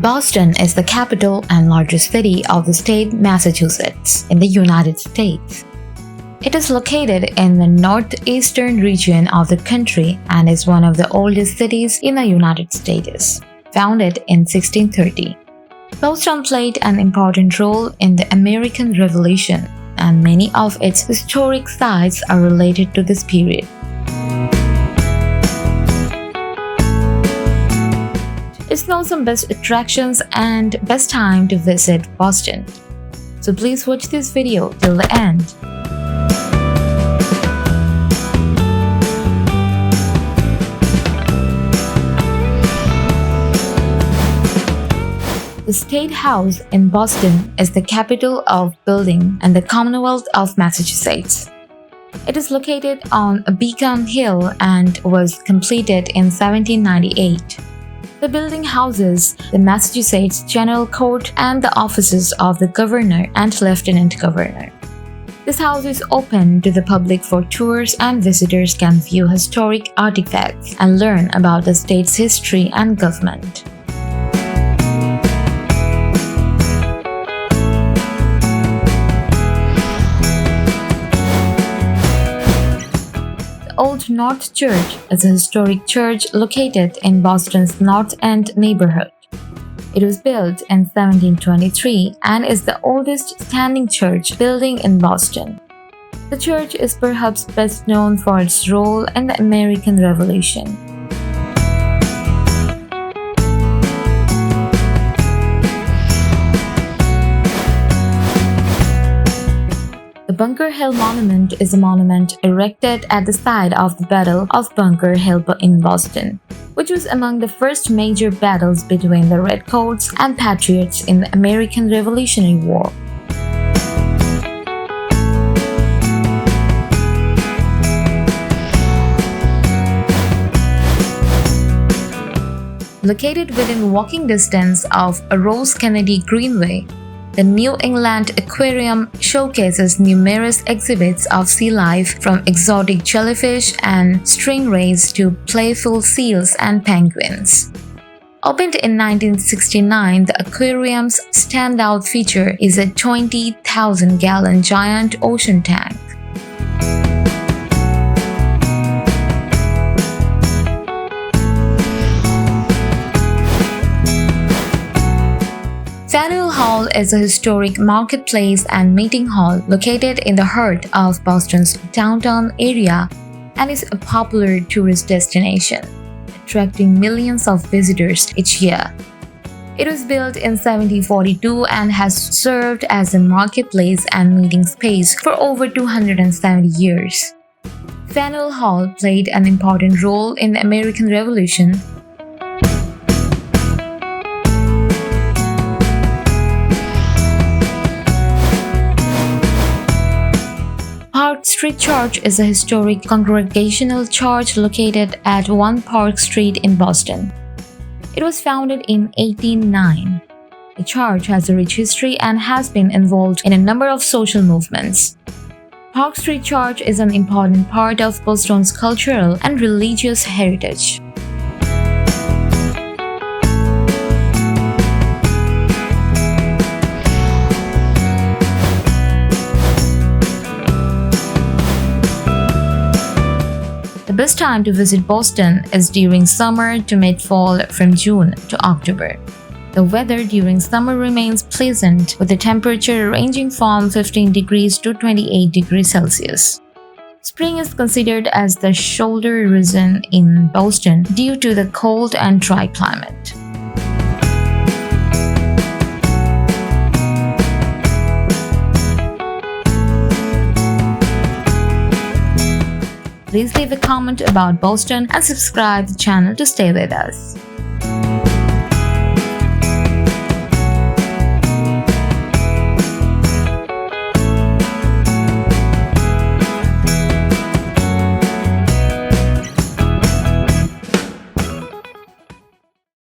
Boston is the capital and largest city of the state Massachusetts in the United States. It is located in the northeastern region of the country and is one of the oldest cities in the United States, founded in 1630. Boston played an important role in the American Revolution, and many of its historic sites are related to this period. Let's know some best attractions and best time to visit Boston. So please watch this video till the end. The State House in Boston is the capital of building and the Commonwealth of Massachusetts. It is located on a Beacon Hill and was completed in 1798. The building houses the Massachusetts General Court and the offices of the Governor and Lieutenant Governor. This house is open to the public for tours, and visitors can view historic artifacts and learn about the state's history and government. Old North Church is a historic church located in Boston's North End neighborhood. It was built in 1723 and is the oldest standing church building in Boston. The church is perhaps best known for its role in the American Revolution. The Bunker Hill Monument is a monument erected at the site of the Battle of Bunker Hill in Boston, which was among the first major battles between the Red Coats and Patriots in the American Revolutionary War. Located within walking distance of Rose Kennedy Greenway, the New England Aquarium showcases numerous exhibits of sea life, from exotic jellyfish and stingrays to playful seals and penguins. Opened in 1969, the aquarium's standout feature is a 20,000-gallon giant ocean tank. Hall is a historic marketplace and meeting hall located in the heart of Boston's downtown area and is a popular tourist destination, attracting millions of visitors each year. It was built in 1742 and has served as a marketplace and meeting space for over 270 years. Faneuil Hall played an important role in the American Revolution. Park Street Church is a historic congregational church located at 1 Park Street in Boston. It was founded in 1809. The church has a rich history and has been involved in a number of social movements. Park Street Church is an important part of Boston's cultural and religious heritage. The best time to visit Boston is during summer to mid-fall, from June to October. The weather during summer remains pleasant, with the temperature ranging from 15 degrees to 28 degrees Celsius. Spring is considered as the shoulder season in Boston due to the cold and dry climate. Please leave a comment about Boston and subscribe to the channel to stay with us.